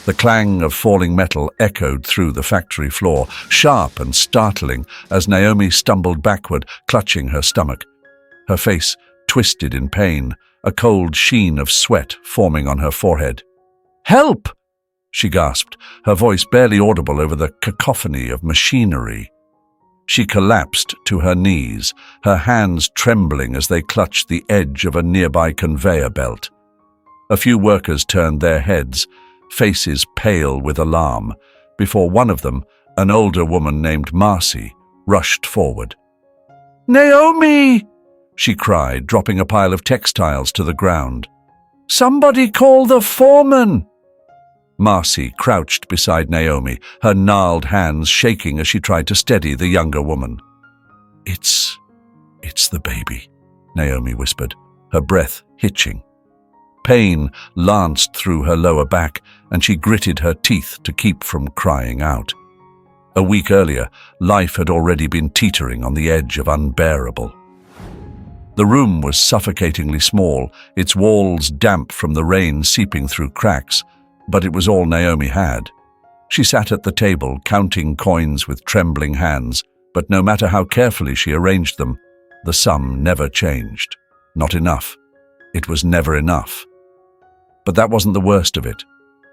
The clang of falling metal echoed through the factory floor, sharp and startling, as Naomi stumbled backward, clutching her stomach. Her face twisted in pain, a cold sheen of sweat forming on her forehead. "Help!" she gasped, her voice barely audible over the cacophony of machinery. She collapsed to her knees, her hands trembling as they clutched the edge of a nearby conveyor belt. A few workers turned their heads, faces pale with alarm, before one of them, an older woman named Marcy, rushed forward. "Naomi!" she cried, dropping a pile of textiles to the ground. "Somebody call the foreman!" Marcy crouched beside Naomi, her gnarled hands shaking as she tried to steady the younger woman. It's the baby," Naomi whispered, her breath hitching. Pain lanced through her lower back, and she gritted her teeth to keep from crying out. A week earlier, life had already been teetering on the edge of unbearable. The room was suffocatingly small, its walls damp from the rain seeping through cracks, but it was all Naomi had. She sat at the table, counting coins with trembling hands, but no matter how carefully she arranged them, the sum never changed. Not enough. It was never enough. But that wasn't the worst of it.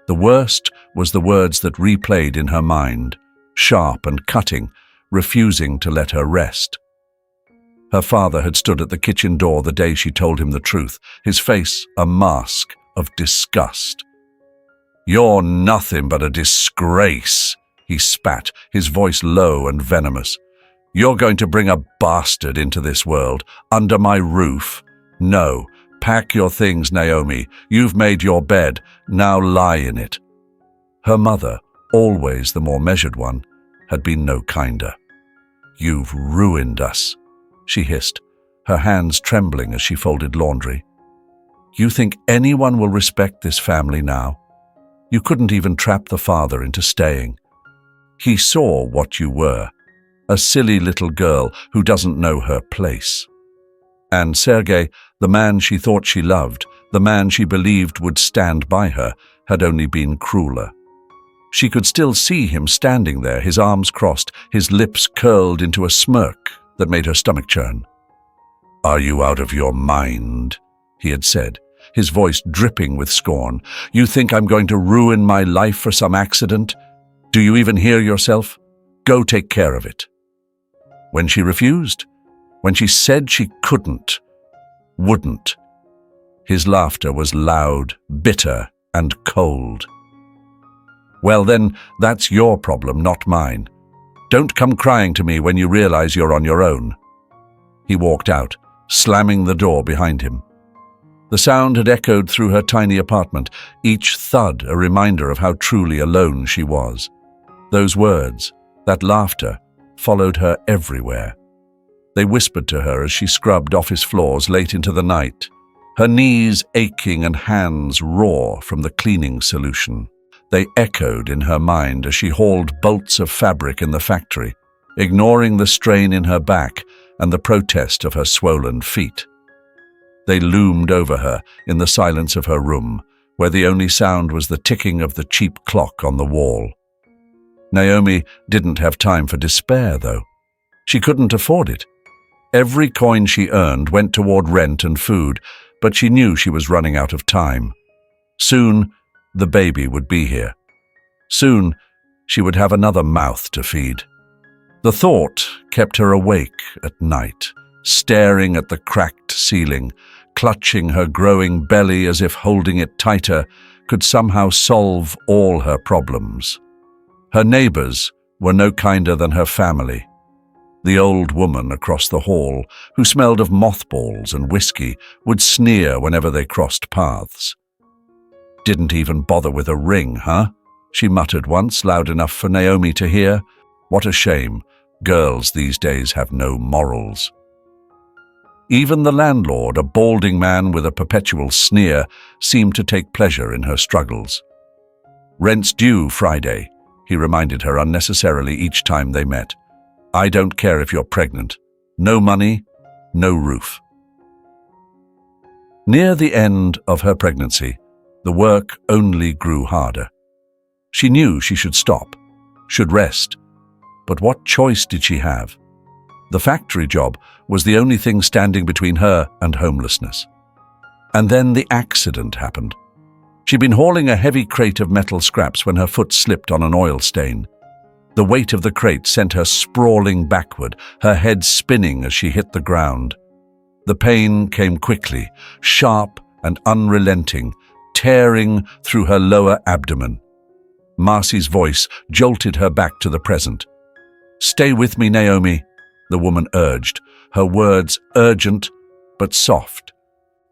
The worst was the words that replayed in her mind, sharp and cutting, refusing to let her rest. Her father had stood at the kitchen door the day she told him the truth, his face a mask of disgust. "You're nothing but a disgrace," he spat, his voice low and venomous. "You're going to bring a bastard into this world, under my roof. No, pack your things, Naomi. You've made your bed, now lie in it." Her mother, always the more measured one, had been no kinder. "You've ruined us," she hissed, her hands trembling as she folded laundry. "You think anyone will respect this family now? You couldn't even trap the father into staying. He saw what you were, a silly little girl who doesn't know her place. And Sergei, the man she thought she loved, the man she believed would stand by her, had only been crueler. She could still see him standing there, his arms crossed, his lips curled into a smirk that made her stomach churn. "Are you out of your mind?" he had said, his voice dripping with scorn. "You think I'm going to ruin my life for some accident? Do you even hear yourself? Go take care of it." When she refused, when she said she couldn't, wouldn't, his laughter was loud, bitter, and cold. "Well then, that's your problem, not mine. Don't come crying to me when you realize you're on your own." He walked out, slamming the door behind him. The sound had echoed through her tiny apartment, each thud a reminder of how truly alone she was. Those words, that laughter, followed her everywhere. They whispered to her as she scrubbed office floors late into the night, her knees aching and hands raw from the cleaning solution. They echoed in her mind as she hauled bolts of fabric in the factory, ignoring the strain in her back and the protest of her swollen feet. They loomed over her in the silence of her room, where the only sound was the ticking of the cheap clock on the wall. Naomi didn't have time for despair, though. She couldn't afford it. Every coin she earned went toward rent and food, but she knew she was running out of time. Soon, the baby would be here. Soon, she would have another mouth to feed. The thought kept her awake at night, staring at the cracked ceiling, clutching her growing belly as if holding it tighter could somehow solve all her problems. Her neighbors were no kinder than her family. The old woman across the hall, who smelled of mothballs and whiskey, would sneer whenever they crossed paths. "Didn't even bother with a ring, huh?" she muttered once, loud enough for Naomi to hear. What a shame. Girls these days have no morals. Even the landlord, a balding man with a perpetual sneer, seemed to take pleasure in her struggles. "Rent's due Friday," he reminded her unnecessarily each time they met. "I don't care if you're pregnant. No money, no roof." Near the end of her pregnancy, the work only grew harder. She knew she should stop, should rest. But what choice did she have? The factory job was the only thing standing between her and homelessness. And then the accident happened. She'd been hauling a heavy crate of metal scraps when her foot slipped on an oil stain. The weight of the crate sent her sprawling backward, her head spinning as she hit the ground. The pain came quickly, sharp and unrelenting, tearing through her lower abdomen. Marcy's voice jolted her back to the present. "Stay with me, Naomi," the woman urged, her words urgent but soft.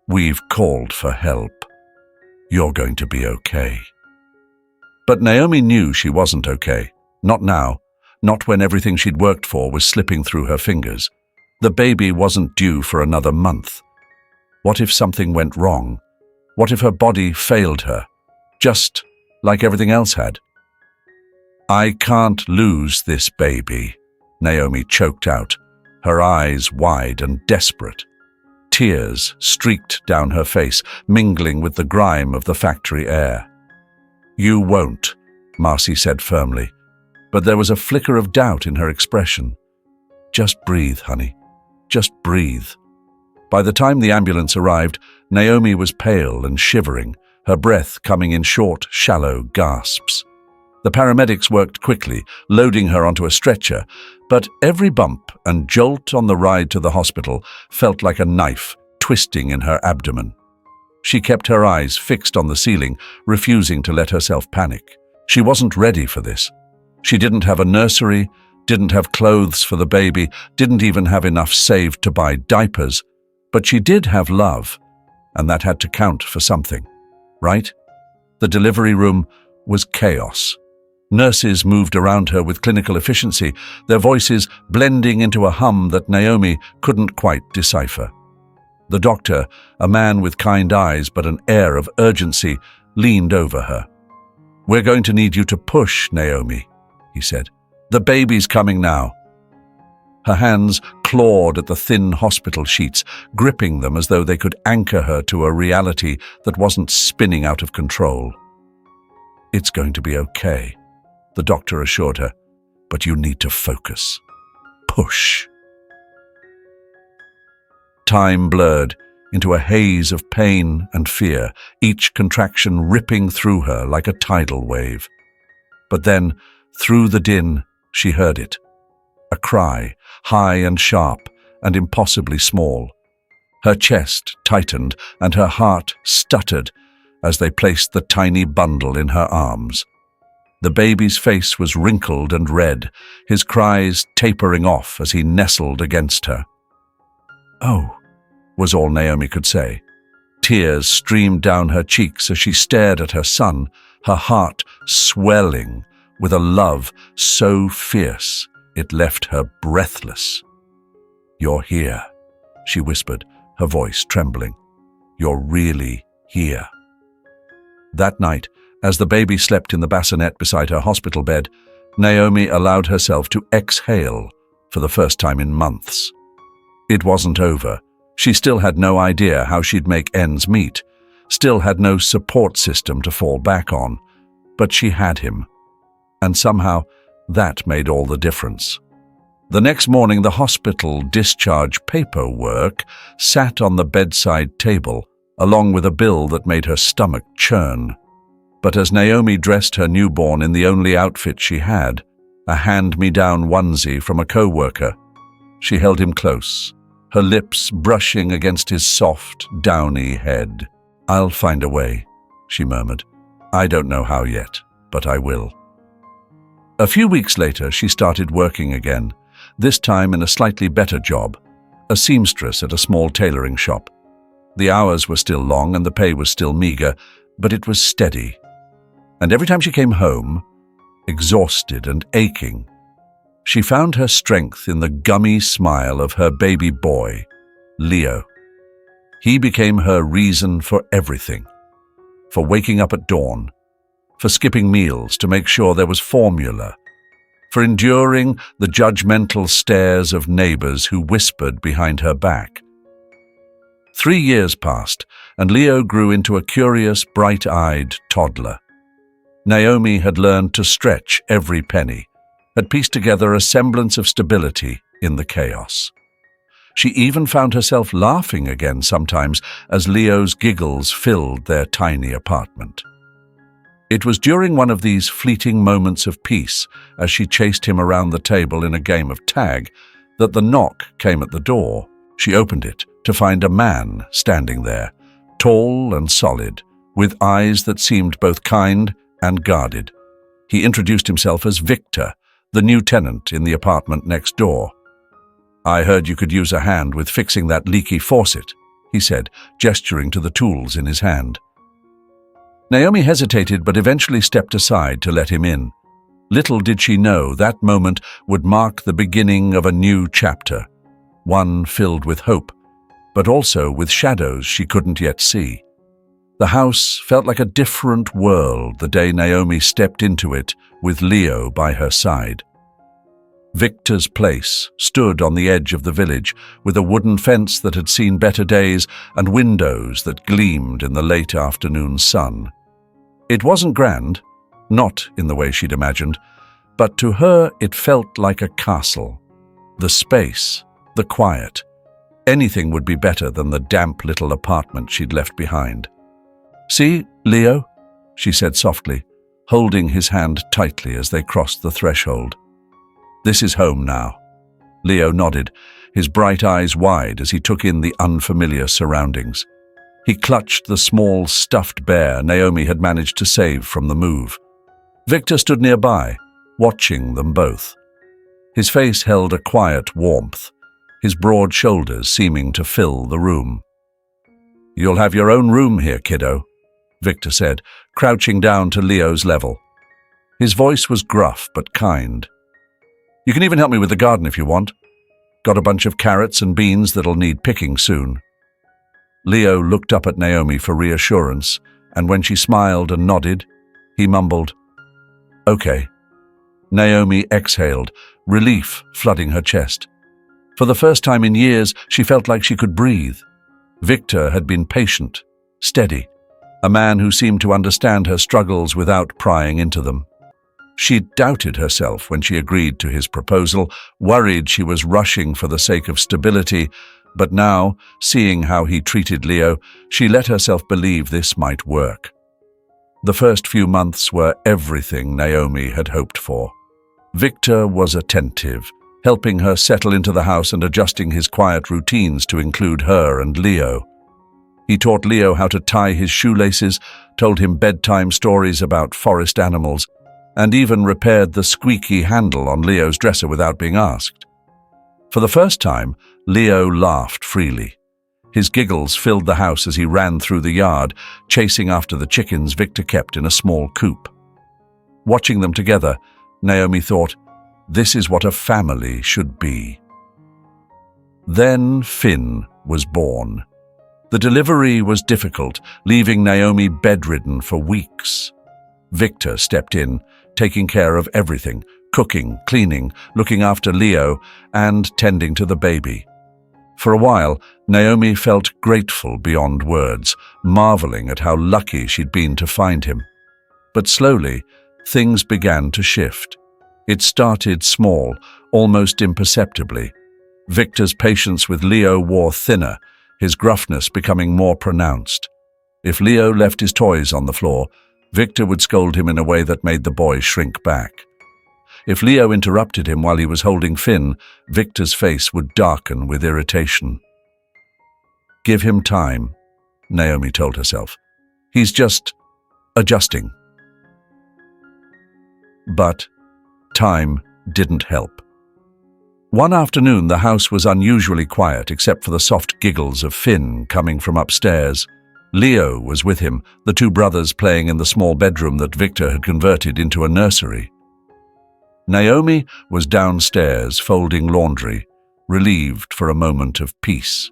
"We've called for help. You're going to be okay." But Naomi knew she wasn't okay. Not now. Not when everything she'd worked for was slipping through her fingers. The baby wasn't due for another month. What if something went wrong? What if her body failed her, just like everything else had? "I can't lose this baby," Naomi choked out, her eyes wide and desperate. Tears streaked down her face, mingling with the grime of the factory air. "You won't," Marcy said firmly, but there was a flicker of doubt in her expression. "Just breathe, honey. Just breathe." By the time the ambulance arrived, Naomi was pale and shivering, her breath coming in short, shallow gasps. The paramedics worked quickly, loading her onto a stretcher, but every bump and jolt on the ride to the hospital felt like a knife twisting in her abdomen. She kept her eyes fixed on the ceiling, refusing to let herself panic. She wasn't ready for this. She didn't have a nursery, didn't have clothes for the baby, didn't even have enough saved to buy diapers. But she did have love, and that had to count for something, right? The delivery room was chaos. Nurses moved around her with clinical efficiency, their voices blending into a hum that Naomi couldn't quite decipher. The doctor, a man with kind eyes but an air of urgency, leaned over her. "We're going to need you to push, Naomi," he said. "The baby's coming now." Her hands clawed at the thin hospital sheets, gripping them as though they could anchor her to a reality that wasn't spinning out of control. "It's going to be okay," the doctor assured her, "but you need to focus. Push." Time blurred into a haze of pain and fear, each contraction ripping through her like a tidal wave. But then, through the din, she heard it. A cry, high and sharp and impossibly small. Her chest tightened and her heart stuttered as they placed the tiny bundle in her arms. The baby's face was wrinkled and red, his cries tapering off as he nestled against her. "Oh," was all Naomi could say. Tears streamed down her cheeks as she stared at her son, her heart swelling with a love so fierce it left her breathless. "You're here," she whispered, her voice trembling. "You're really here." That night, as the baby slept in the bassinet beside her hospital bed, Naomi allowed herself to exhale for the first time in months. It wasn't over. She still had no idea how she'd make ends meet, still had no support system to fall back on, but she had him. And somehow, that made all the difference. The next morning, the hospital discharge paperwork sat on the bedside table, along with a bill that made her stomach churn. But as Naomi dressed her newborn in the only outfit she had, a hand-me-down onesie from a co-worker, she held him close, her lips brushing against his soft, downy head. "I'll find a way," she murmured. "I don't know how yet, but I will." A few weeks later, she started working again, this time in a slightly better job, a seamstress at a small tailoring shop. The hours were still long and the pay was still meager, but it was steady. And every time she came home, exhausted and aching, she found her strength in the gummy smile of her baby boy, Leo. He became her reason for everything, for waking up at dawn, for skipping meals to make sure there was formula, for enduring the judgmental stares of neighbors who whispered behind her back. 3 years passed, and Leo grew into a curious, bright-eyed toddler. Naomi had learned to stretch every penny, had pieced together a semblance of stability in the chaos. She even found herself laughing again sometimes as Leo's giggles filled their tiny apartment. It was during one of these fleeting moments of peace, as she chased him around the table in a game of tag, that the knock came at the door. She opened it to find a man standing there, tall and solid, with eyes that seemed both kind and guarded. He introduced himself as Victor, the new tenant in the apartment next door. "I heard you could use a hand with fixing that leaky faucet," he said, gesturing to the tools in his hand. Naomi hesitated but eventually stepped aside to let him in. Little did she know that moment would mark the beginning of a new chapter, one filled with hope, but also with shadows she couldn't yet see. The house felt like a different world the day Naomi stepped into it with Leo by her side. Victor's place stood on the edge of the village, with a wooden fence that had seen better days and windows that gleamed in the late afternoon sun. It wasn't grand, not in the way she'd imagined, but to her it felt like a castle. The space, the quiet, anything would be better than the damp little apartment she'd left behind. "See, Leo?" she said softly, holding his hand tightly as they crossed the threshold. "This is home now." Leo nodded, his bright eyes wide as he took in the unfamiliar surroundings. He clutched the small stuffed bear Naomi had managed to save from the move. Victor stood nearby, watching them both. His face held a quiet warmth, his broad shoulders seeming to fill the room. "You'll have your own room here, kiddo," Victor said, crouching down to Leo's level. His voice was gruff but kind. "You can even help me with the garden if you want. Got a bunch of carrots and beans that'll need picking soon." Leo looked up at Naomi for reassurance, and when she smiled and nodded, he mumbled, "Okay." Naomi exhaled, relief flooding her chest. For the first time in years, she felt like she could breathe. Victor had been patient, steady, a man who seemed to understand her struggles without prying into them. She'd doubted herself when she agreed to his proposal, worried she was rushing for the sake of stability, but now, seeing how he treated Leo, she let herself believe this might work. The first few months were everything Naomi had hoped for. Victor was attentive, helping her settle into the house and adjusting his quiet routines to include her and Leo. He taught Leo how to tie his shoelaces, told him bedtime stories about forest animals, and even repaired the squeaky handle on Leo's dresser without being asked. For the first time, Leo laughed freely. His giggles filled the house as he ran through the yard, chasing after the chickens Victor kept in a small coop. Watching them together, Naomi thought, this is what a family should be. Then Finn was born. The delivery was difficult, leaving Naomi bedridden for weeks. Victor stepped in, taking care of everything, cooking, cleaning, looking after Leo, and tending to the baby. For a while, Naomi felt grateful beyond words, marveling at how lucky she'd been to find him. But slowly, things began to shift. It started small, almost imperceptibly. Victor's patience with Leo wore thinner, his gruffness becoming more pronounced. If Leo left his toys on the floor, Victor would scold him in a way that made the boy shrink back. If Leo interrupted him while he was holding Finn, Victor's face would darken with irritation. Give him time, Naomi told herself. He's just adjusting. But time didn't help. One afternoon, the house was unusually quiet except for the soft giggles of Finn coming from upstairs. Leo was with him, the two brothers playing in the small bedroom that Victor had converted into a nursery. Naomi was downstairs folding laundry, relieved for a moment of peace.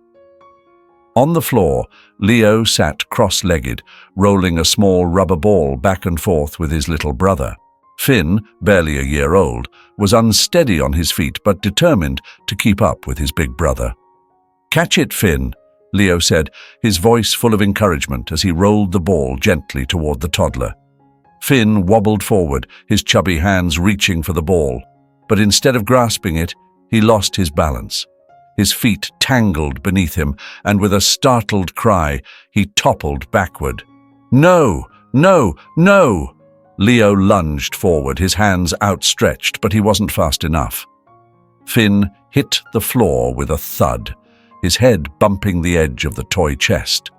On the floor, Leo sat cross-legged, rolling a small rubber ball back and forth with his little brother. Finn, barely a year old, was unsteady on his feet but determined to keep up with his big brother. "Catch it, Finn," Leo said, his voice full of encouragement as he rolled the ball gently toward the toddler. Finn wobbled forward, his chubby hands reaching for the ball. But instead of grasping it, he lost his balance. His feet tangled beneath him, and with a startled cry, he toppled backward. "No! No! No!" Leo lunged forward, his hands outstretched, but he wasn't fast enough. Finn hit the floor with a thud, his head bumping the edge of the toy chest.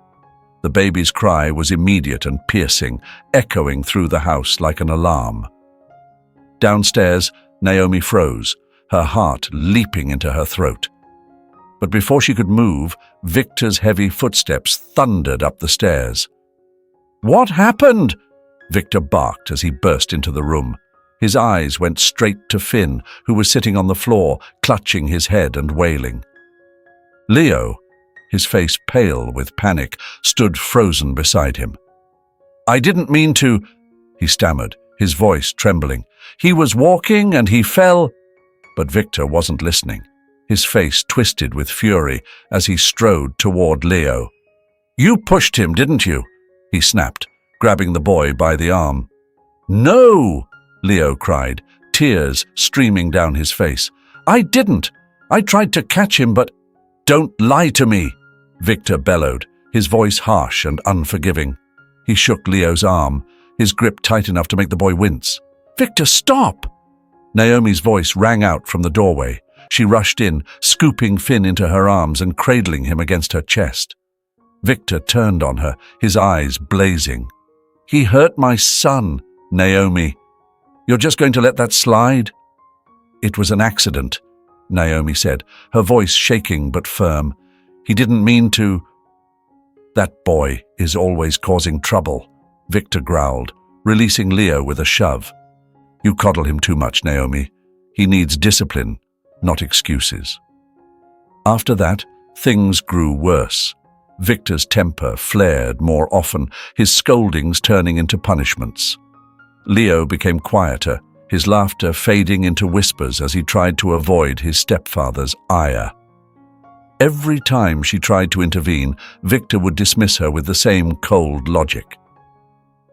The baby's cry was immediate and piercing, echoing through the house like an alarm. Downstairs, Naomi froze, her heart leaping into her throat. But before she could move, Victor's heavy footsteps thundered up the stairs. "What happened?" Victor barked as he burst into the room. His eyes went straight to Finn, who was sitting on the floor, clutching his head and wailing. Leo, his face pale with panic, stood frozen beside him. "I didn't mean to," he stammered, his voice trembling. "He was walking and he fell." But Victor wasn't listening, his face twisted with fury as he strode toward Leo. "You pushed him, didn't you?" he snapped, grabbing the boy by the arm. "No!" Leo cried, tears streaming down his face. "I didn't. I tried to catch him, but—" "Don't lie to me!" Victor bellowed, his voice harsh and unforgiving. He shook Leo's arm, his grip tight enough to make the boy wince. "Victor, stop!" Naomi's voice rang out from the doorway. She rushed in, scooping Finn into her arms and cradling him against her chest. Victor turned on her, his eyes blazing. "He hurt my son, Naomi. You're just going to let that slide?" "It was an accident," Naomi said, her voice shaking but firm. "He didn't mean to." "That boy is always causing trouble," Victor growled, releasing Leo with a shove. "You coddle him too much, Naomi. He needs discipline, not excuses." After that, things grew worse. Victor's temper flared more often, his scoldings turning into punishments. Leo became quieter, his laughter fading into whispers as he tried to avoid his stepfather's ire. Every time she tried to intervene, Victor would dismiss her with the same cold logic.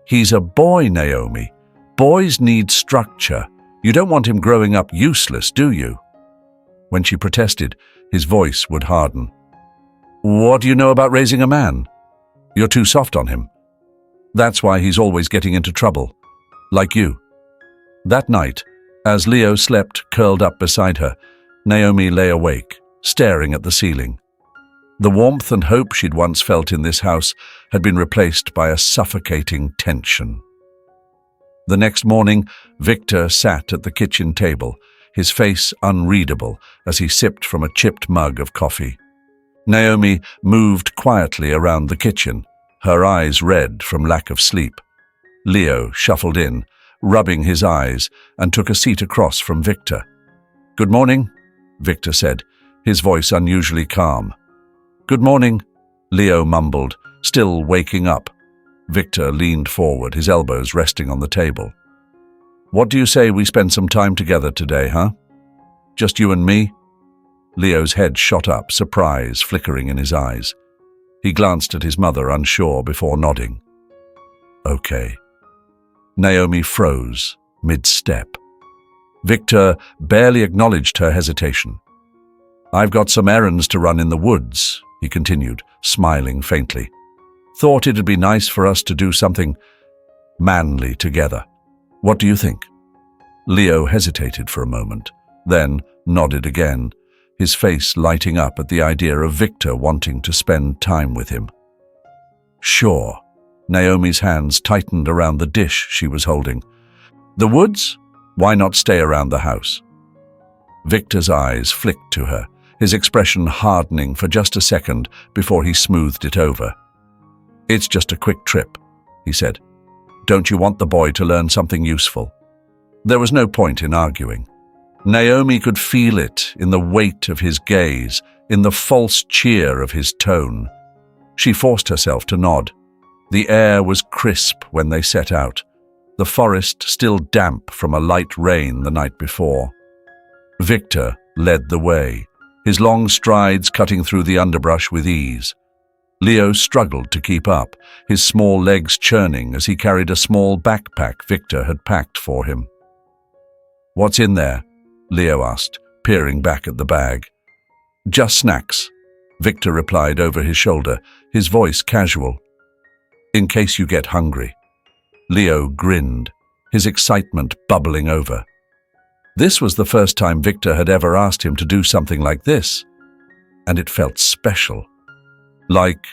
"He's a boy, Naomi. Boys need structure. You don't want him growing up useless, do you?" When she protested, his voice would harden. "What do you know about raising a man? You're too soft on him. That's why he's always getting into trouble. Like you." That night, as Leo slept curled up beside her, Naomi lay awake, staring at the ceiling. The warmth and hope she'd once felt in this house had been replaced by a suffocating tension. The next morning, Victor sat at the kitchen table, his face unreadable as he sipped from a chipped mug of coffee. Naomi moved quietly around the kitchen, her eyes red from lack of sleep. Leo shuffled in, rubbing his eyes, and took a seat across from Victor. "Good morning," Victor said, his voice unusually calm. "Good morning," Leo mumbled, still waking up. Victor leaned forward, his elbows resting on the table. "What do you say we spend some time together today, huh? Just you and me?" Leo's head shot up, surprise flickering in his eyes. He glanced at his mother, unsure, before nodding. "Okay." Naomi froze, mid-step. Victor barely acknowledged her hesitation. "I've got some errands to run in the woods," he continued, smiling faintly. "Thought it'd be nice for us to do something manly together. What do you think?" Leo hesitated for a moment, then nodded again, his face lighting up at the idea of Victor wanting to spend time with him. "Sure." Naomi's hands tightened around the dish she was holding. "The woods? Why not stay around the house?" Victor's eyes flicked to her, his expression hardening for just a second before he smoothed it over. "It's just a quick trip," he said. "Don't you want the boy to learn something useful?" There was no point in arguing. Naomi could feel it in the weight of his gaze, in the false cheer of his tone. She forced herself to nod. The air was crisp when they set out, the forest still damp from a light rain the night before. Victor led the way, his long strides cutting through the underbrush with ease. Leo struggled to keep up, his small legs churning as he carried a small backpack Victor had packed for him. "What's in there?" Leo asked, peering back at the bag. "Just snacks," Victor replied over his shoulder, his voice casual. "In case you get hungry." Leo grinned, his excitement bubbling over. This was the first time Victor had ever asked him to do something like this, and it felt special. Like,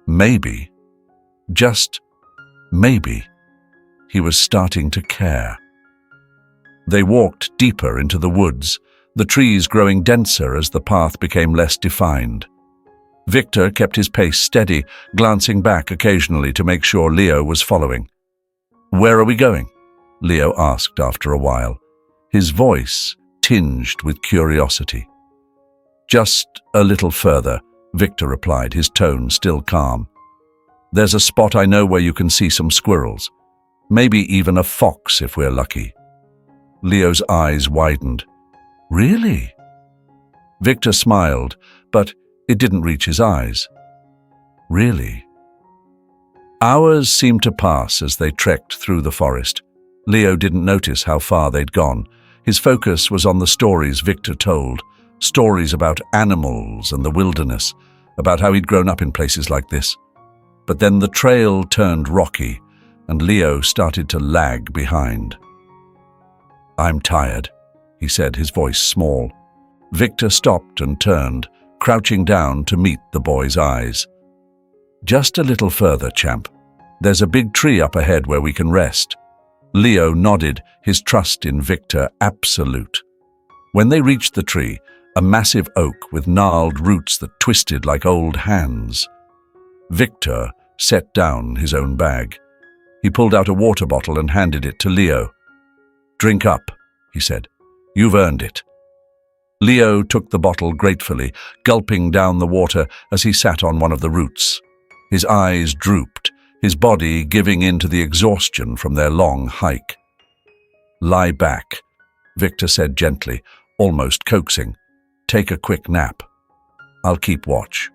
maybe, just maybe, he was starting to care. They walked deeper into the woods, the trees growing denser as the path became less defined. Victor kept his pace steady, glancing back occasionally to make sure Leo was following. "Where are we going?" Leo asked after a while, his voice tinged with curiosity. "Just a little further," Victor replied, his tone still calm. "There's a spot I know where you can see some squirrels. Maybe even a fox if we're lucky." Leo's eyes widened. "Really?" Victor smiled, but it didn't reach his eyes. "Really?" Hours seemed to pass as they trekked through the forest. Leo didn't notice how far they'd gone. His focus was on the stories Victor told, stories about animals and the wilderness, about how he'd grown up in places like this. But then the trail turned rocky, and Leo started to lag behind. "I'm tired," he said, his voice small. Victor stopped and turned, crouching down to meet the boy's eyes. "Just a little further, champ. There's a big tree up ahead where we can rest." Leo nodded, his trust in Victor absolute. When they reached the tree, a massive oak with gnarled roots that twisted like old hands, Victor set down his own bag. He pulled out a water bottle and handed it to Leo. "Drink up," he said. "You've earned it." Leo took the bottle gratefully, gulping down the water as he sat on one of the roots. His eyes drooped, his body giving in to the exhaustion from their long hike. "Lie back," Victor said gently, almost coaxing. "Take a quick nap. I'll keep watch."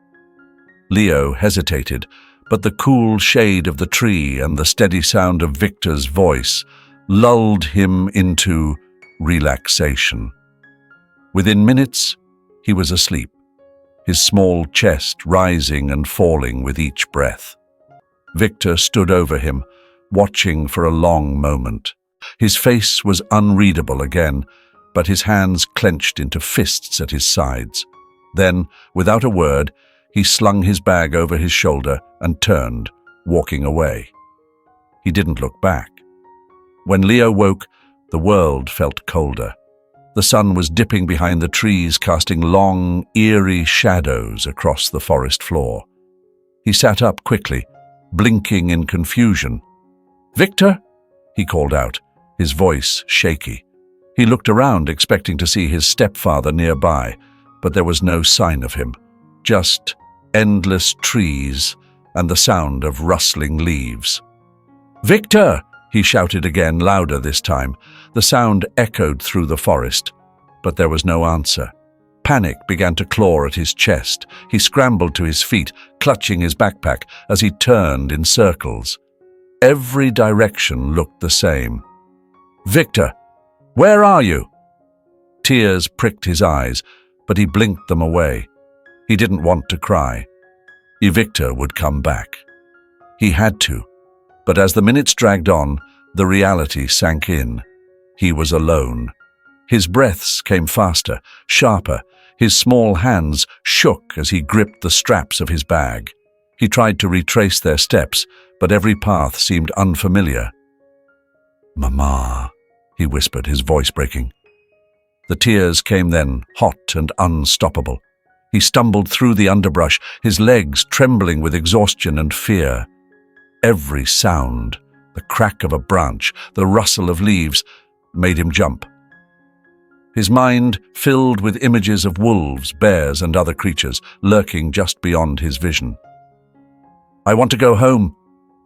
Leo hesitated, but the cool shade of the tree and the steady sound of Victor's voice lulled him into relaxation. Within minutes, he was asleep, his small chest rising and falling with each breath. Victor stood over him, watching for a long moment. His face was unreadable again, but his hands clenched into fists at his sides. Then, without a word, he slung his bag over his shoulder and turned, walking away. He didn't look back. When Leo woke, the world felt colder. The sun was dipping behind the trees, casting long, eerie shadows across the forest floor. He sat up quickly, blinking in confusion. "Victor?" he called out, his voice shaky. He looked around, expecting to see his stepfather nearby, but there was no sign of him, just endless trees and the sound of rustling leaves. "Victor!" he shouted again, louder this time. The sound echoed through the forest, but there was no answer. Panic began to claw at his chest. He scrambled to his feet, clutching his backpack as he turned in circles. Every direction looked the same. "Victor, where are you?" Tears pricked his eyes, but he blinked them away. He didn't want to cry. Victor would come back. He had to. But as the minutes dragged on, the reality sank in. He was alone. His breaths came faster, sharper. His small hands shook as he gripped the straps of his bag. He tried to retrace their steps, but every path seemed unfamiliar. "Mama," he whispered, his voice breaking. The tears came then, hot and unstoppable. He stumbled through the underbrush, his legs trembling with exhaustion and fear. Every sound, the crack of a branch, the rustle of leaves, made him jump. His mind filled with images of wolves, bears, and other creatures lurking just beyond his vision. "I want to go home,"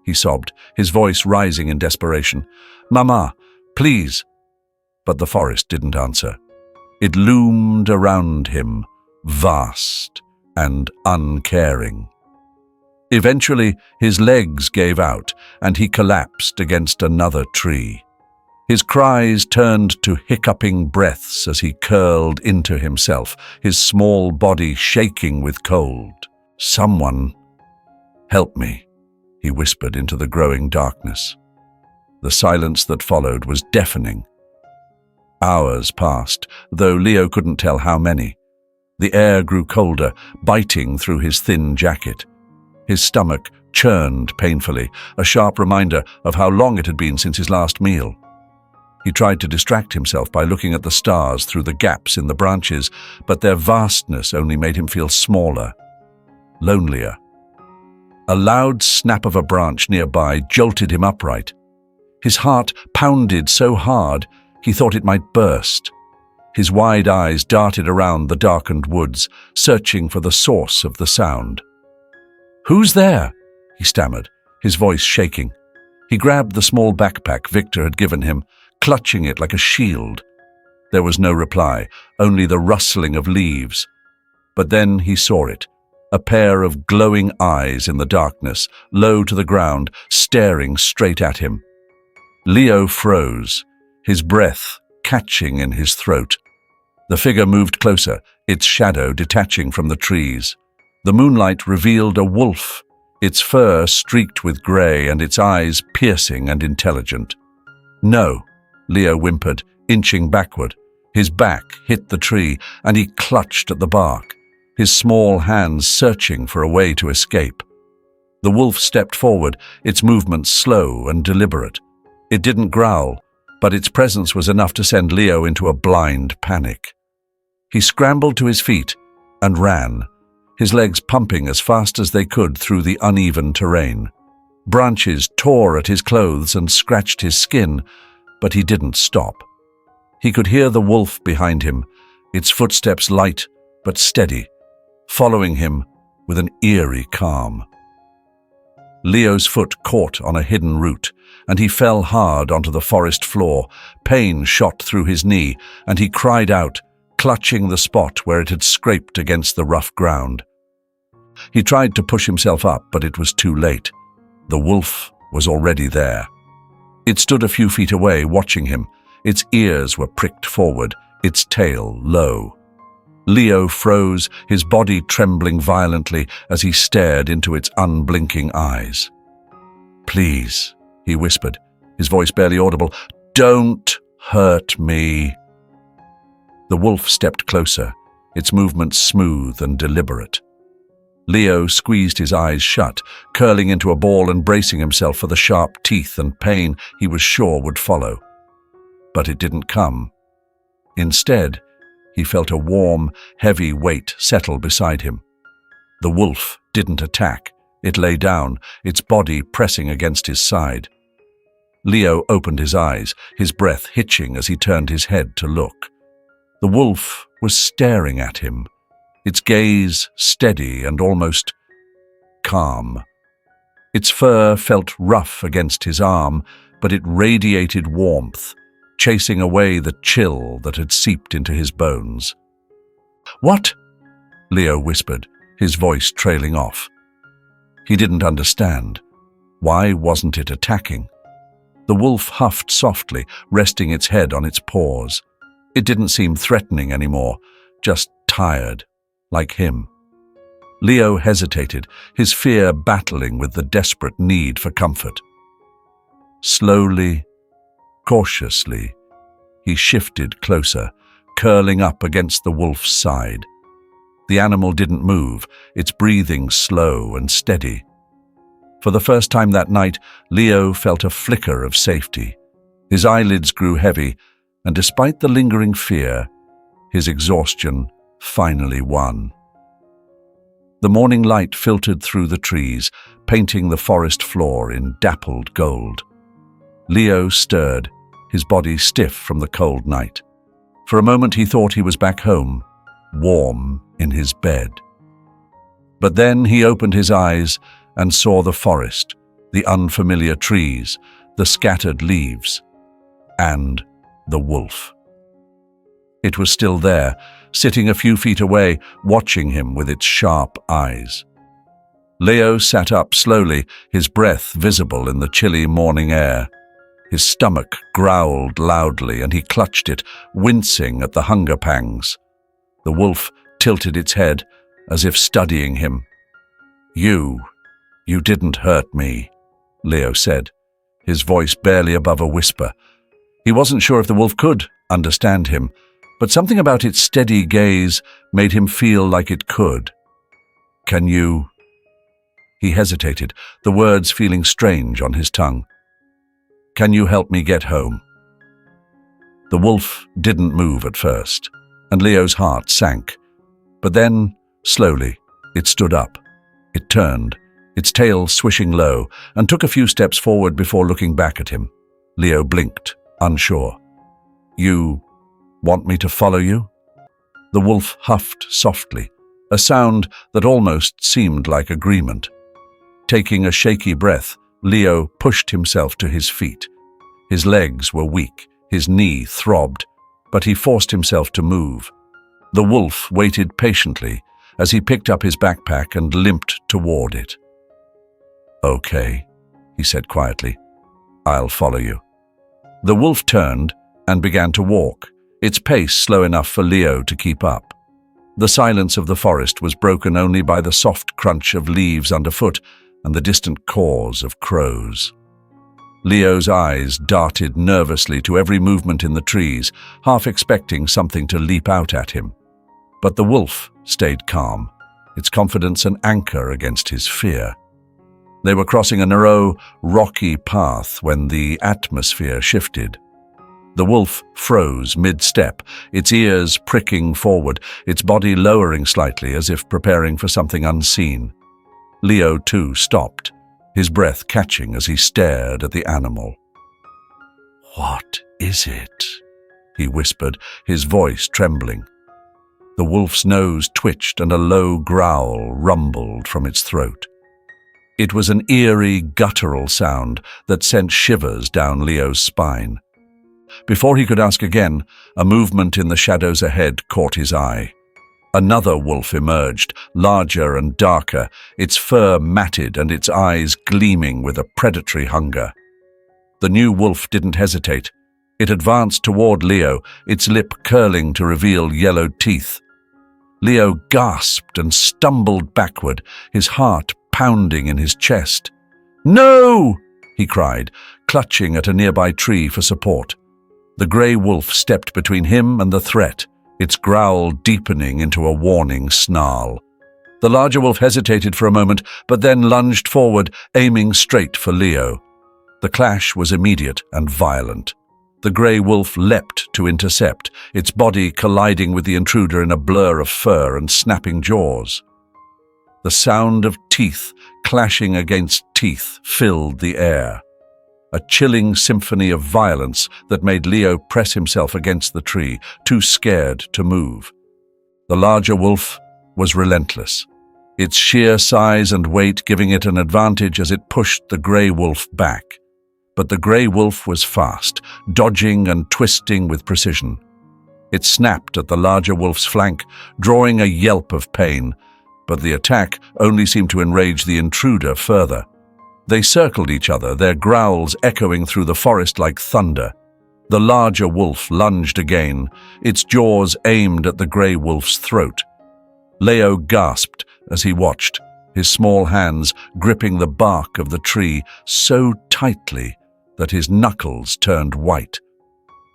he sobbed, his voice rising in desperation. "Mama, please." But the forest didn't answer. It loomed around him, vast and uncaring. Eventually, his legs gave out, and he collapsed against another tree. His cries turned to hiccuping breaths as he curled into himself, his small body shaking with cold. "Someone, help me," he whispered into the growing darkness. The silence that followed was deafening. Hours passed, though Leo couldn't tell how many. The air grew colder, biting through his thin jacket. His stomach churned painfully, a sharp reminder of how long it had been since his last meal. He tried to distract himself by looking at the stars through the gaps in the branches, but their vastness only made him feel smaller, lonelier. A loud snap of a branch nearby jolted him upright. His heart pounded so hard he thought it might burst. His wide eyes darted around the darkened woods, searching for the source of the sound. "Who's there?" he stammered, his voice shaking. He grabbed the small backpack Victor had given him, clutching it like a shield. There was no reply, only the rustling of leaves. But then he saw it, a pair of glowing eyes in the darkness, low to the ground, staring straight at him. Leo froze, his breath catching in his throat. The figure moved closer, its shadow detaching from the trees. The moonlight revealed a wolf, its fur streaked with grey and its eyes piercing and intelligent. "No," Leo whimpered, inching backward. His back hit the tree, and he clutched at the bark, his small hands searching for a way to escape. The wolf stepped forward, its movements slow and deliberate. It didn't growl, but its presence was enough to send Leo into a blind panic. He scrambled to his feet and ran, his legs pumping as fast as they could through the uneven terrain. Branches tore at his clothes and scratched his skin, but he didn't stop. He could hear the wolf behind him, its footsteps light but steady, following him with an eerie calm. Leo's foot caught on a hidden root, and he fell hard onto the forest floor. Pain shot through his knee, and he cried out, clutching the spot where it had scraped against the rough ground. He tried to push himself up, but it was too late. The wolf was already there. It stood a few feet away, watching him. Its ears were pricked forward, its tail low. Leo froze, his body trembling violently as he stared into its unblinking eyes. "Please," he whispered, his voice barely audible, "don't hurt me." The wolf stepped closer, its movements smooth and deliberate. Leo squeezed his eyes shut, curling into a ball and bracing himself for the sharp teeth and pain he was sure would follow. But it didn't come. Instead, he felt a warm, heavy weight settle beside him. The wolf didn't attack. It lay down, its body pressing against his side. Leo opened his eyes, his breath hitching as he turned his head to look. The wolf was staring at him, its gaze steady and almost calm. Its fur felt rough against his arm, but it radiated warmth, chasing away the chill that had seeped into his bones. "What?" Leo whispered, his voice trailing off. He didn't understand. Why wasn't it attacking? The wolf huffed softly, resting its head on its paws. It didn't seem threatening anymore, just tired, like him. Leo hesitated, his fear battling with the desperate need for comfort. Slowly, cautiously, he shifted closer, curling up against the wolf's side. The animal didn't move, its breathing slow and steady. For the first time that night, Leo felt a flicker of safety. His eyelids grew heavy, and despite the lingering fear, his exhaustion finally won. The morning light filtered through the trees, painting the forest floor in dappled gold. Leo stirred, his body stiff from the cold night. For a moment he thought he was back home, warm in his bed. But then he opened his eyes and saw the forest, the unfamiliar trees, the scattered leaves, and the wolf. It was still there, sitting a few feet away, watching him with its sharp eyes. Leo sat up slowly, his breath visible in the chilly morning air. His stomach growled loudly, and he clutched it, wincing at the hunger pangs. The wolf tilted its head, as if studying him. You didn't hurt me," Leo said, his voice barely above a whisper. He wasn't sure if the wolf could understand him, but something about its steady gaze made him feel like it could. "Can you—" He hesitated, the words feeling strange on his tongue. "Can you help me get home?" The wolf didn't move at first, and Leo's heart sank. But then, slowly, it stood up. It turned, its tail swishing low, and took a few steps forward before looking back at him. Leo blinked, unsure. "You want me to follow you?" The wolf huffed softly, a sound that almost seemed like agreement. Taking a shaky breath, Leo pushed himself to his feet. His legs were weak, his knee throbbed, but he forced himself to move. The wolf waited patiently as he picked up his backpack and limped toward it. "Okay," he said quietly. "I'll follow you." The wolf turned and began to walk, its pace slow enough for Leo to keep up. The silence of the forest was broken only by the soft crunch of leaves underfoot and the distant caws of crows. Leo's eyes darted nervously to every movement in the trees, half expecting something to leap out at him. But the wolf stayed calm, its confidence an anchor against his fear. They were crossing a narrow, rocky path when the atmosphere shifted. The wolf froze mid-step, its ears pricking forward, its body lowering slightly as if preparing for something unseen. Leo, too, stopped, his breath catching as he stared at the animal. "What is it?" he whispered, his voice trembling. The wolf's nose twitched and a low growl rumbled from its throat. It was an eerie, guttural sound that sent shivers down Leo's spine. Before he could ask again, a movement in the shadows ahead caught his eye. Another wolf emerged, larger and darker, its fur matted and its eyes gleaming with a predatory hunger. The new wolf didn't hesitate. It advanced toward Leo, its lip curling to reveal yellowed teeth. Leo gasped and stumbled backward, his heart pounding in his chest. "No!" he cried, clutching at a nearby tree for support. The grey wolf stepped between him and the threat, its growl deepening into a warning snarl. The larger wolf hesitated for a moment, but then lunged forward, aiming straight for Leo. The clash was immediate and violent. The grey wolf leapt to intercept, its body colliding with the intruder in a blur of fur and snapping jaws. The sound of teeth clashing against teeth filled the air, a chilling symphony of violence that made Leo press himself against the tree, too scared to move. The larger wolf was relentless, its sheer size and weight giving it an advantage as it pushed the grey wolf back. But the grey wolf was fast, dodging and twisting with precision. It snapped at the larger wolf's flank, drawing a yelp of pain, but the attack only seemed to enrage the intruder further. They circled each other, their growls echoing through the forest like thunder. The larger wolf lunged again, its jaws aimed at the grey wolf's throat. Leo gasped as he watched, his small hands gripping the bark of the tree so tightly that his knuckles turned white.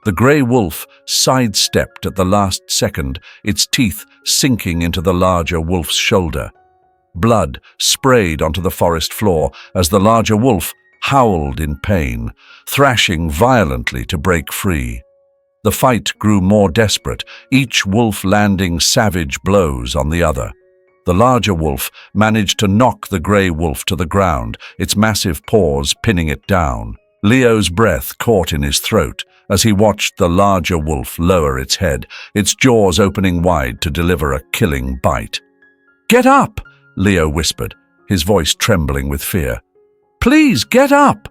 The grey wolf sidestepped at the last second, its teeth sinking into the larger wolf's shoulder. Blood sprayed onto the forest floor as the larger wolf howled in pain, thrashing violently to break free. The fight grew more desperate, each wolf landing savage blows on the other. The larger wolf managed to knock the grey wolf to the ground, its massive paws pinning it down. Leo's breath caught in his throat as he watched the larger wolf lower its head, its jaws opening wide to deliver a killing bite. "Get up!" Leo whispered, his voice trembling with fear. "Please, get up!"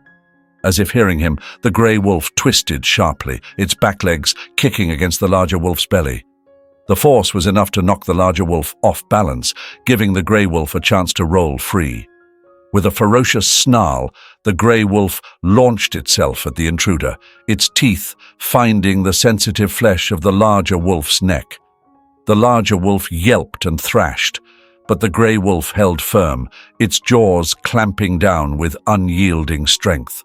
As if hearing him, the grey wolf twisted sharply, its back legs kicking against the larger wolf's belly. The force was enough to knock the larger wolf off balance, giving the grey wolf a chance to roll free. With a ferocious snarl, the grey wolf launched itself at the intruder, its teeth finding the sensitive flesh of the larger wolf's neck. The larger wolf yelped and thrashed, but the grey wolf held firm, its jaws clamping down with unyielding strength.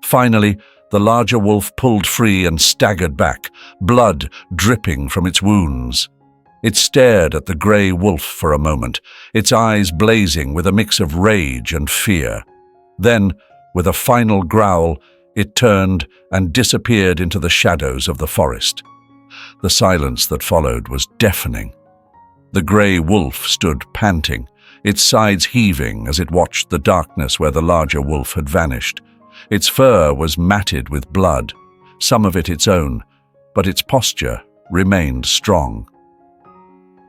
Finally, the larger wolf pulled free and staggered back, blood dripping from its wounds. It stared at the grey wolf for a moment, its eyes blazing with a mix of rage and fear. Then, with a final growl, it turned and disappeared into the shadows of the forest. The silence that followed was deafening. The grey wolf stood panting, its sides heaving as it watched the darkness where the larger wolf had vanished. Its fur was matted with blood, some of it its own, but its posture remained strong.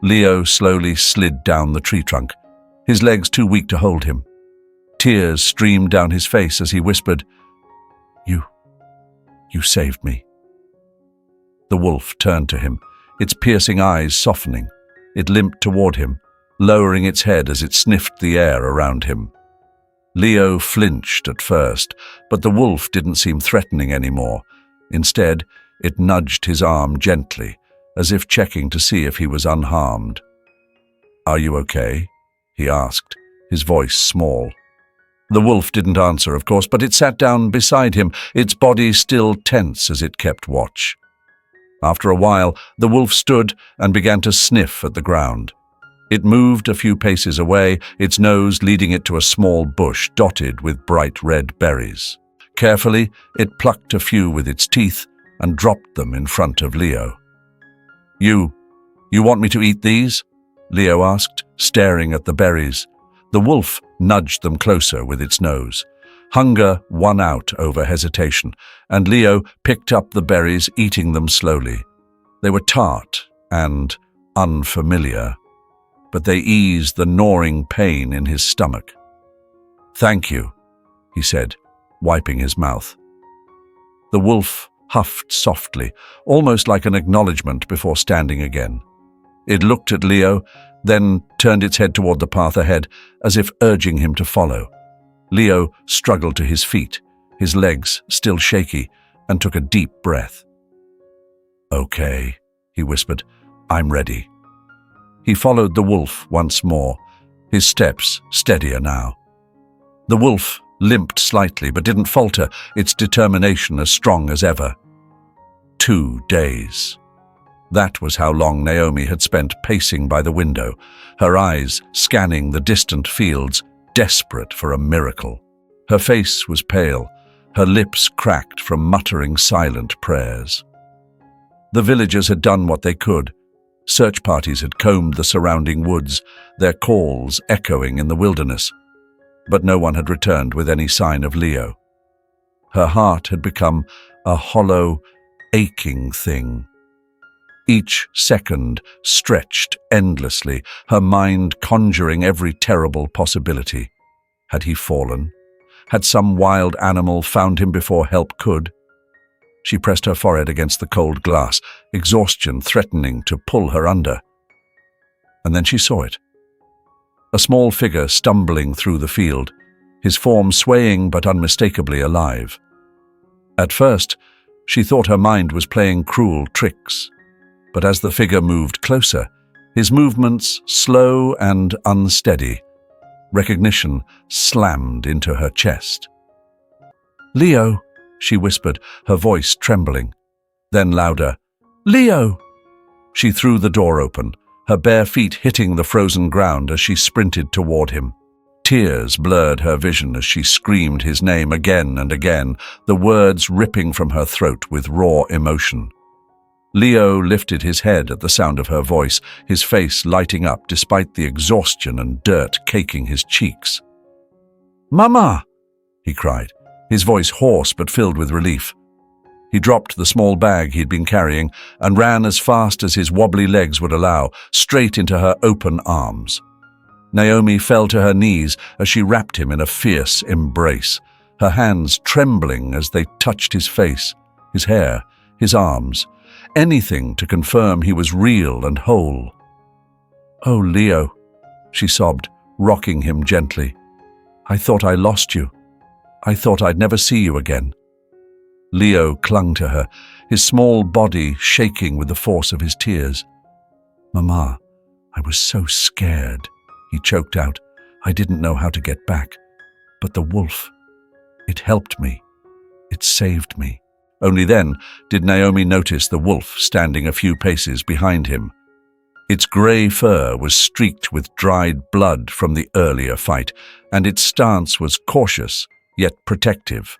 Leo slowly slid down the tree trunk, his legs too weak to hold him. Tears streamed down his face as he whispered, You saved me." The wolf turned to him, its piercing eyes softening. It limped toward him, lowering its head as it sniffed the air around him. Leo flinched at first, but the wolf didn't seem threatening anymore. Instead, it nudged his arm gently, as if checking to see if he was unharmed. "Are you okay?" he asked, his voice small. The wolf didn't answer, of course, but it sat down beside him, its body still tense as it kept watch. After a while, the wolf stood and began to sniff at the ground. It moved a few paces away, its nose leading it to a small bush dotted with bright red berries. Carefully, it plucked a few with its teeth and dropped them in front of Leo. You want me to eat these?" Leo asked, staring at the berries. The wolf nudged them closer with its nose. Hunger won out over hesitation, and Leo picked up the berries, eating them slowly. They were tart and unfamiliar, but they eased the gnawing pain in his stomach. "Thank you," he said, wiping his mouth. The wolf huffed softly, almost like an acknowledgement before standing again. It looked at Leo, then turned its head toward the path ahead, as if urging him to follow. Leo struggled to his feet, his legs still shaky, and took a deep breath. "Okay," he whispered, "I'm ready." He followed the wolf once more, his steps steadier now. The wolf limped slightly but didn't falter, its determination as strong as ever. 2 days. That was how long Naomi had spent pacing by the window, her eyes scanning the distant fields, desperate for a miracle. Her face was pale, her lips cracked from muttering silent prayers. The villagers had done what they could. Search parties had combed the surrounding woods, their calls echoing in the wilderness. But no one had returned with any sign of Leo. Her heart had become a hollow, aching thing. Each second stretched endlessly, her mind conjuring every terrible possibility. Had he fallen? Had some wild animal found him before help could? She pressed her forehead against the cold glass, exhaustion threatening to pull her under. And then she saw it. A small figure stumbling through the field, his form swaying but unmistakably alive. At first, she thought her mind was playing cruel tricks. But as the figure moved closer, his movements slow and unsteady, recognition slammed into her chest. "Leo," she whispered, her voice trembling. Then louder, "Leo!" She threw the door open, her bare feet hitting the frozen ground as she sprinted toward him. Tears blurred her vision as she screamed his name again and again, the words ripping from her throat with raw emotion. Leo lifted his head at the sound of her voice, his face lighting up despite the exhaustion and dirt caking his cheeks. "Mama!" he cried, his voice hoarse but filled with relief. He dropped the small bag he'd been carrying and ran as fast as his wobbly legs would allow, straight into her open arms. Naomi fell to her knees as she wrapped him in a fierce embrace, her hands trembling as they touched his face, his hair, his arms, anything to confirm he was real and whole. "Oh, Leo," she sobbed, rocking him gently. "I thought I lost you. I thought I'd never see you again." Leo clung to her, his small body shaking with the force of his tears. "Mama, I was so scared," he choked out. "I didn't know how to get back. But the wolf, it helped me. It saved me." Only then did Naomi notice the wolf standing a few paces behind him. Its grey fur was streaked with dried blood from the earlier fight, and its stance was cautious yet protective.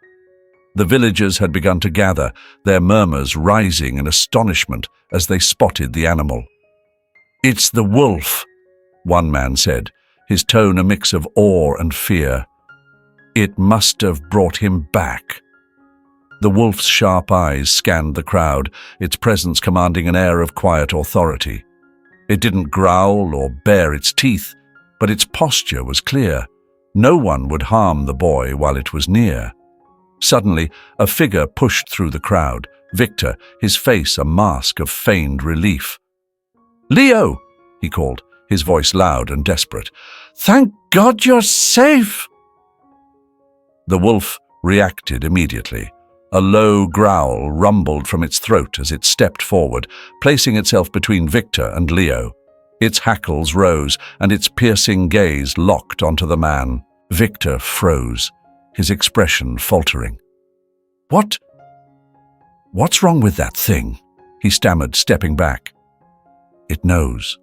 The villagers had begun to gather, their murmurs rising in astonishment as they spotted the animal. "It's the wolf," one man said, his tone a mix of awe and fear. "It must have brought him back." The wolf's sharp eyes scanned the crowd, its presence commanding an air of quiet authority. It didn't growl or bare its teeth, but its posture was clear. No one would harm the boy while it was near. Suddenly, a figure pushed through the crowd, Victor, his face a mask of feigned relief. "Leo!" he called, his voice loud and desperate. "Thank God you're safe!" The wolf reacted immediately. A low growl rumbled from its throat as it stepped forward, placing itself between Victor and Leo. Its hackles rose, and its piercing gaze locked onto the man. Victor froze, his expression faltering. What's wrong with that thing?" he stammered, stepping back. "It knows,"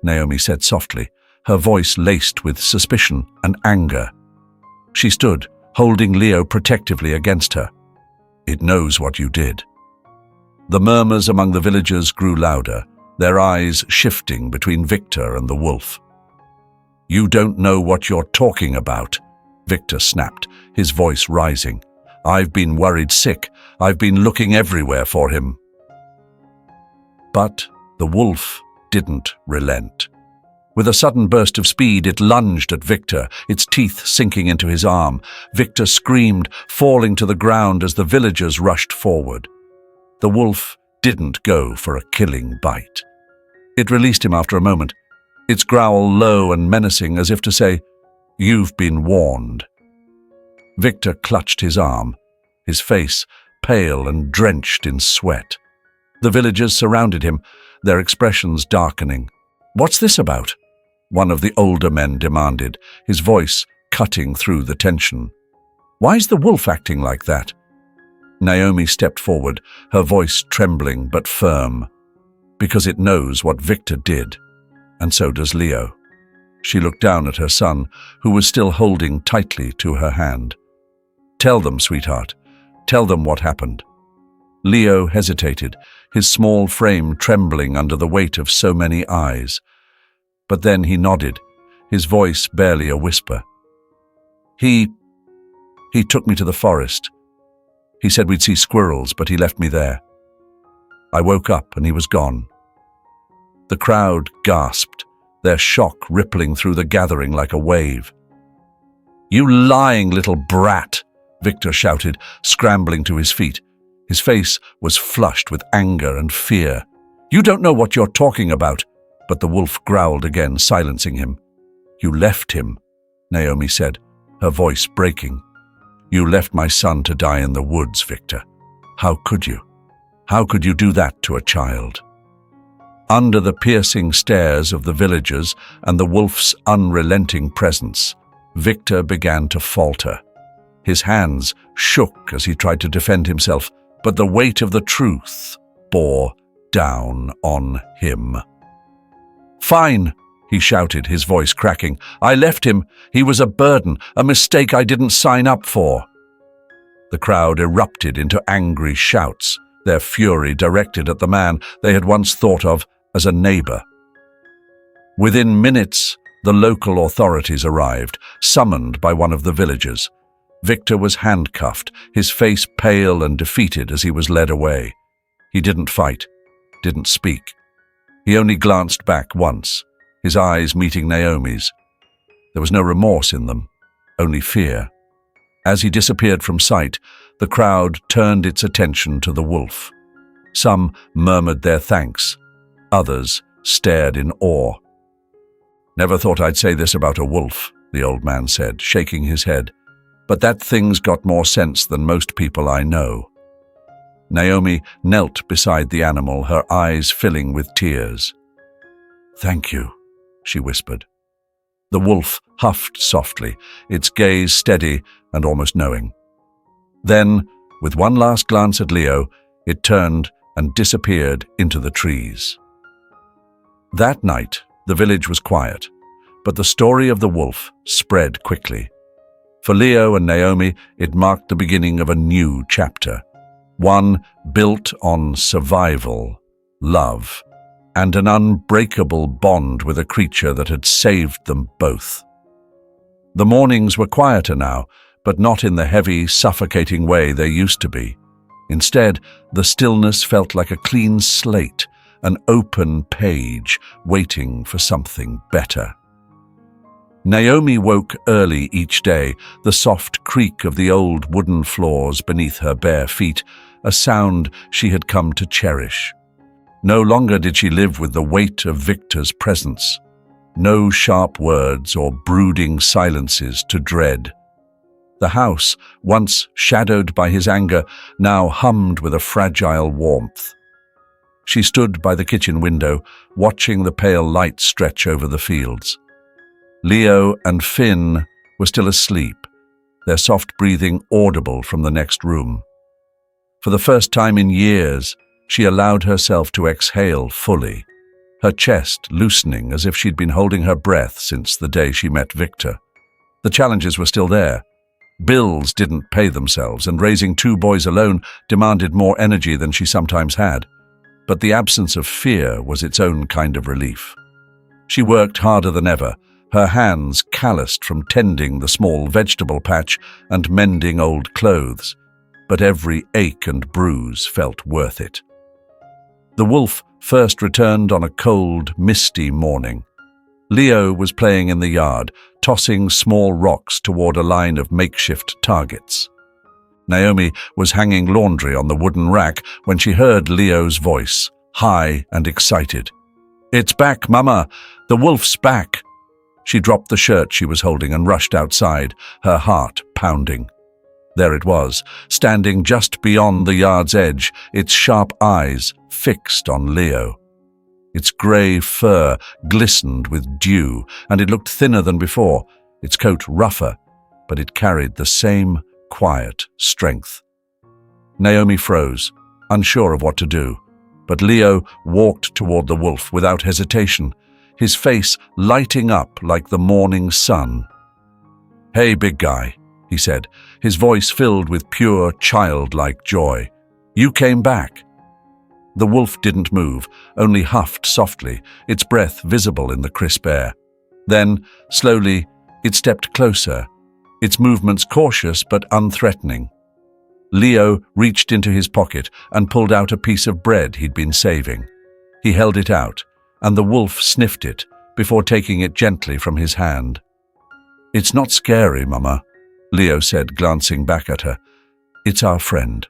Naomi said softly, her voice laced with suspicion and anger. She stood, holding Leo protectively against her. "It knows what you did." The murmurs among the villagers grew louder, their eyes shifting between Victor and the wolf. "You don't know what you're talking about," Victor snapped, his voice rising. "I've been worried sick. I've been looking everywhere for him." But the wolf didn't relent. With a sudden burst of speed, it lunged at Victor, its teeth sinking into his arm. Victor screamed, falling to the ground as the villagers rushed forward. The wolf didn't go for a killing bite. It released him after a moment, its growl low and menacing as if to say, "You've been warned." Victor clutched his arm, his face pale and drenched in sweat. The villagers surrounded him, their expressions darkening. "What's this about?" one of the older men demanded, his voice cutting through the tension. "Why's the wolf acting like that?" Naomi stepped forward, her voice trembling but firm. "Because it knows what Victor did, and so does Leo." She looked down at her son, who was still holding tightly to her hand. "Tell them, sweetheart. Tell them what happened." Leo hesitated, his small frame trembling under the weight of so many eyes. But then he nodded, his voice barely a whisper. He took me to the forest. He said we'd see squirrels, but he left me there. I woke up and he was gone." The crowd gasped, their shock rippling through the gathering like a wave. "You lying little brat!" Victor shouted, scrambling to his feet. His face was flushed with anger and fear. "You don't know what you're talking about." But the wolf growled again, silencing him. "You left him," Naomi said, her voice breaking. "You left my son to die in the woods, Victor. How could you? How could you do that to a child?" Under the piercing stares of the villagers and the wolf's unrelenting presence, Victor began to falter. His hands shook as he tried to defend himself, but the weight of the truth bore down on him. "Fine," he shouted, his voice cracking. "I left him. He was a burden, a mistake I didn't sign up for." The crowd erupted into angry shouts, their fury directed at the man they had once thought of as a neighbor. Within minutes, the local authorities arrived, summoned by one of the villagers. Victor was handcuffed, his face pale and defeated as he was led away. He didn't fight, didn't speak. He only glanced back once, his eyes meeting Naomi's. There was no remorse in them, only fear. As he disappeared from sight, the crowd turned its attention to the wolf. Some murmured their thanks. Others stared in awe. "Never thought I'd say this about a wolf," the old man said, shaking his head. "But that thing's got more sense than most people I know." Naomi knelt beside the animal, her eyes filling with tears. "Thank you," she whispered. The wolf huffed softly, its gaze steady and almost knowing. Then, with one last glance at Leo, it turned and disappeared into the trees. That night, the village was quiet, but the story of the wolf spread quickly. For Leo and Naomi, it marked the beginning of a new chapter, one built on survival, love, and an unbreakable bond with a creature that had saved them both. The mornings were quieter now, but not in the heavy, suffocating way they used to be. Instead, the stillness felt like a clean slate, an open page waiting for something better. Naomi woke early each day, the soft creak of the old wooden floors beneath her bare feet, a sound she had come to cherish. No longer did she live with the weight of Victor's presence. No sharp words or brooding silences to dread. The house, once shadowed by his anger, now hummed with a fragile warmth. She stood by the kitchen window, watching the pale light stretch over the fields. Leo and Finn were still asleep, their soft breathing audible from the next room. For the first time in years, she allowed herself to exhale fully, her chest loosening as if she'd been holding her breath since the day she met Victor. The challenges were still there. Bills didn't pay themselves, and raising two boys alone demanded more energy than she sometimes had. But the absence of fear was its own kind of relief. She worked harder than ever, her hands calloused from tending the small vegetable patch and mending old clothes, but every ache and bruise felt worth it. The wolf first returned on a cold, misty morning. Leo was playing in the yard, tossing small rocks toward a line of makeshift targets. Naomi was hanging laundry on the wooden rack when she heard Leo's voice, high and excited. "It's back, Mama! The wolf's back!" She dropped the shirt she was holding and rushed outside, her heart pounding. There it was, standing just beyond the yard's edge, its sharp eyes fixed on Leo. Its grey fur glistened with dew, and it looked thinner than before, its coat rougher, but it carried the same quiet strength. Naomi froze, unsure of what to do, but Leo walked toward the wolf without hesitation, his face lighting up like the morning sun. "Hey, big guy," he said, his voice filled with pure, childlike joy. "You came back." The wolf didn't move, only huffed softly, its breath visible in the crisp air. Then, slowly, it stepped closer, its movements cautious but unthreatening. Leo reached into his pocket and pulled out a piece of bread he'd been saving. He held it out, and the wolf sniffed it before taking it gently from his hand. "It's not scary, Mama," Leo said, glancing back at her. "It's our friend."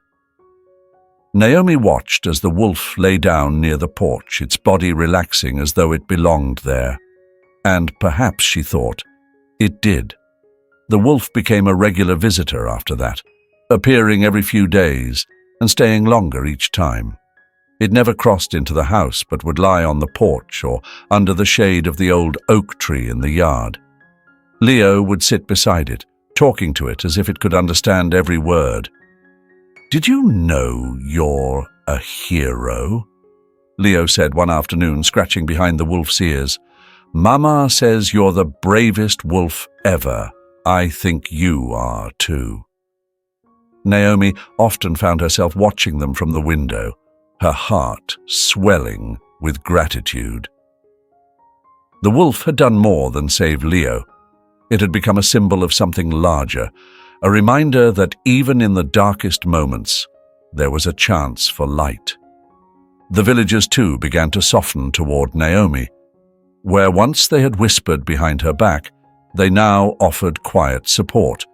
Naomi watched as the wolf lay down near the porch, its body relaxing as though it belonged there. And perhaps, she thought, it did. The wolf became a regular visitor after that, appearing every few days and staying longer each time. It never crossed into the house but would lie on the porch or under the shade of the old oak tree in the yard. Leo would sit beside it, talking to it as if it could understand every word. "Did you know you're a hero?" Leo said one afternoon, scratching behind the wolf's ears. "Mama says you're the bravest wolf ever. I think you are too." Naomi often found herself watching them from the window, her heart swelling with gratitude. The wolf had done more than save Leo. It had become a symbol of something larger, a reminder that even in the darkest moments, there was a chance for light. The villagers too began to soften toward Naomi. Where once they had whispered behind her back, they now offered quiet support.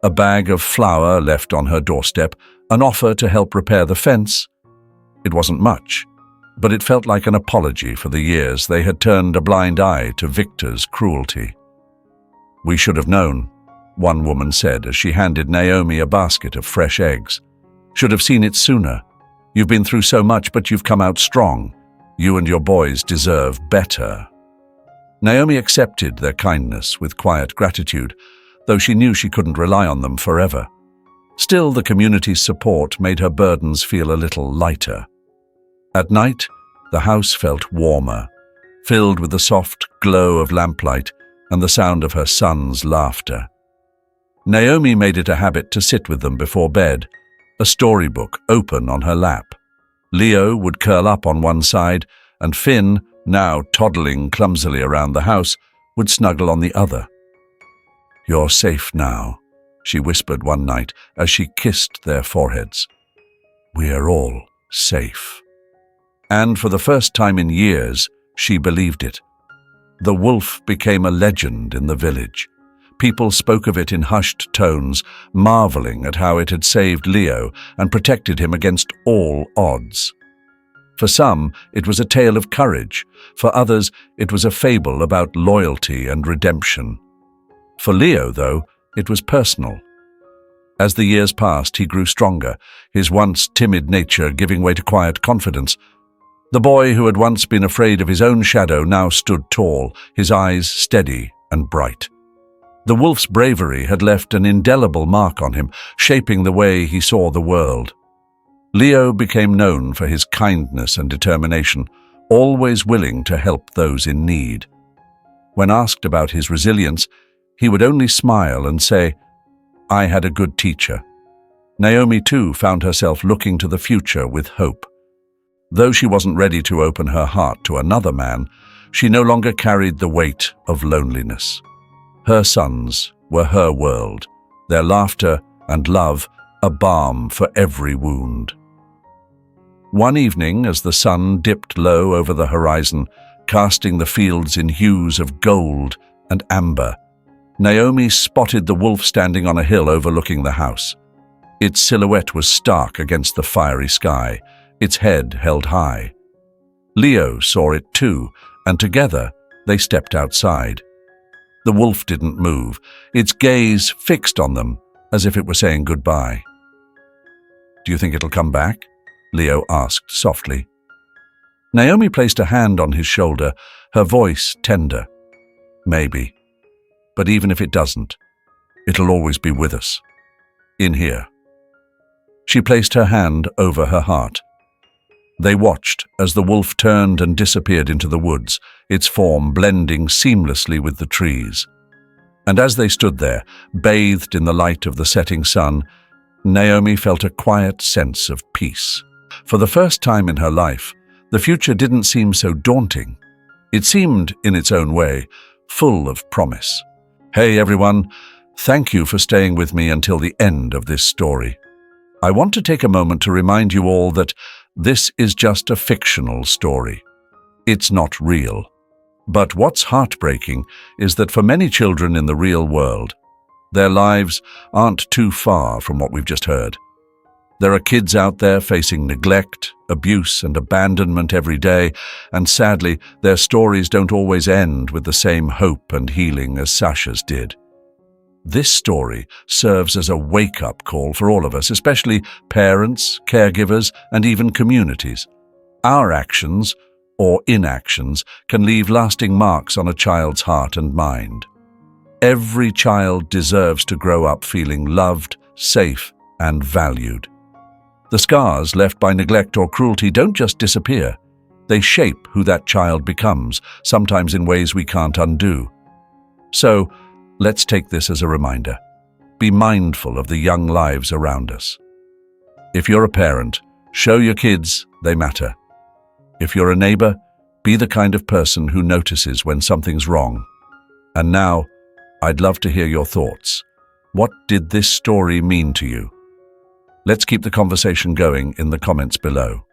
A bag of flour left on her doorstep, an offer to help repair the fence. It wasn't much, but it felt like an apology for the years they had turned a blind eye to Victor's cruelty. "We should have known," one woman said as she handed Naomi a basket of fresh eggs. "Should have seen it sooner. You've been through so much, but you've come out strong. You and your boys deserve better." Naomi accepted their kindness with quiet gratitude, though she knew she couldn't rely on them forever. Still, the community's support made her burdens feel a little lighter. At night, the house felt warmer, filled with the soft glow of lamplight and the sound of her son's laughter. Naomi made it a habit to sit with them before bed, a storybook open on her lap. Leo would curl up on one side, and Finn, now toddling clumsily around the house, would snuggle on the other. "You're safe now," she whispered one night as she kissed their foreheads. "We're all safe." And for the first time in years, she believed it. The wolf became a legend in the village. People spoke of it in hushed tones, marveling at how it had saved Leo and protected him against all odds. For some, it was a tale of courage. For others, it was a fable about loyalty and redemption. For Leo, though, it was personal. As the years passed, he grew stronger, his once timid nature giving way to quiet confidence. The boy who had once been afraid of his own shadow now stood tall, his eyes steady and bright. The wolf's bravery had left an indelible mark on him, shaping the way he saw the world. Leo became known for his kindness and determination, always willing to help those in need. When asked about his resilience, he would only smile and say, "I had a good teacher." Naomi, too, found herself looking to the future with hope. Though she wasn't ready to open her heart to another man, she no longer carried the weight of loneliness. Her sons were her world, their laughter and love a balm for every wound. One evening, as the sun dipped low over the horizon, casting the fields in hues of gold and amber, Naomi spotted the wolf standing on a hill overlooking the house. Its silhouette was stark against the fiery sky, its head held high. Leo saw it too, and together they stepped outside. The wolf didn't move, its gaze fixed on them as if it were saying goodbye. "Do you think it'll come back?" Leo asked softly. Naomi placed a hand on his shoulder, her voice tender. "Maybe. But even if it doesn't, it'll always be with us. In here." She placed her hand over her heart. They watched as the wolf turned and disappeared into the woods, its form blending seamlessly with the trees. And as they stood there, bathed in the light of the setting sun, Naomi felt a quiet sense of peace. For the first time in her life, the future didn't seem so daunting. It seemed, in its own way, full of promise. Hey everyone, thank you for staying with me until the end of this story. I want to take a moment to remind you all that this is just a fictional story. It's not real. But what's heartbreaking is that for many children in the real world, their lives aren't too far from what we've just heard. There are kids out there facing neglect, abuse, and abandonment every day, and sadly, their stories don't always end with the same hope and healing as Sasha's did. This story serves as a wake-up call for all of us, especially parents, caregivers, and even communities. Our actions, or inactions, can leave lasting marks on a child's heart and mind. Every child deserves to grow up feeling loved, safe, and valued. The scars left by neglect or cruelty don't just disappear. They shape who that child becomes, sometimes in ways we can't undo. So, let's take this as a reminder. Be mindful of the young lives around us. If you're a parent, show your kids they matter. If you're a neighbor, be the kind of person who notices when something's wrong. And now, I'd love to hear your thoughts. What did this story mean to you? Let's keep the conversation going in the comments below.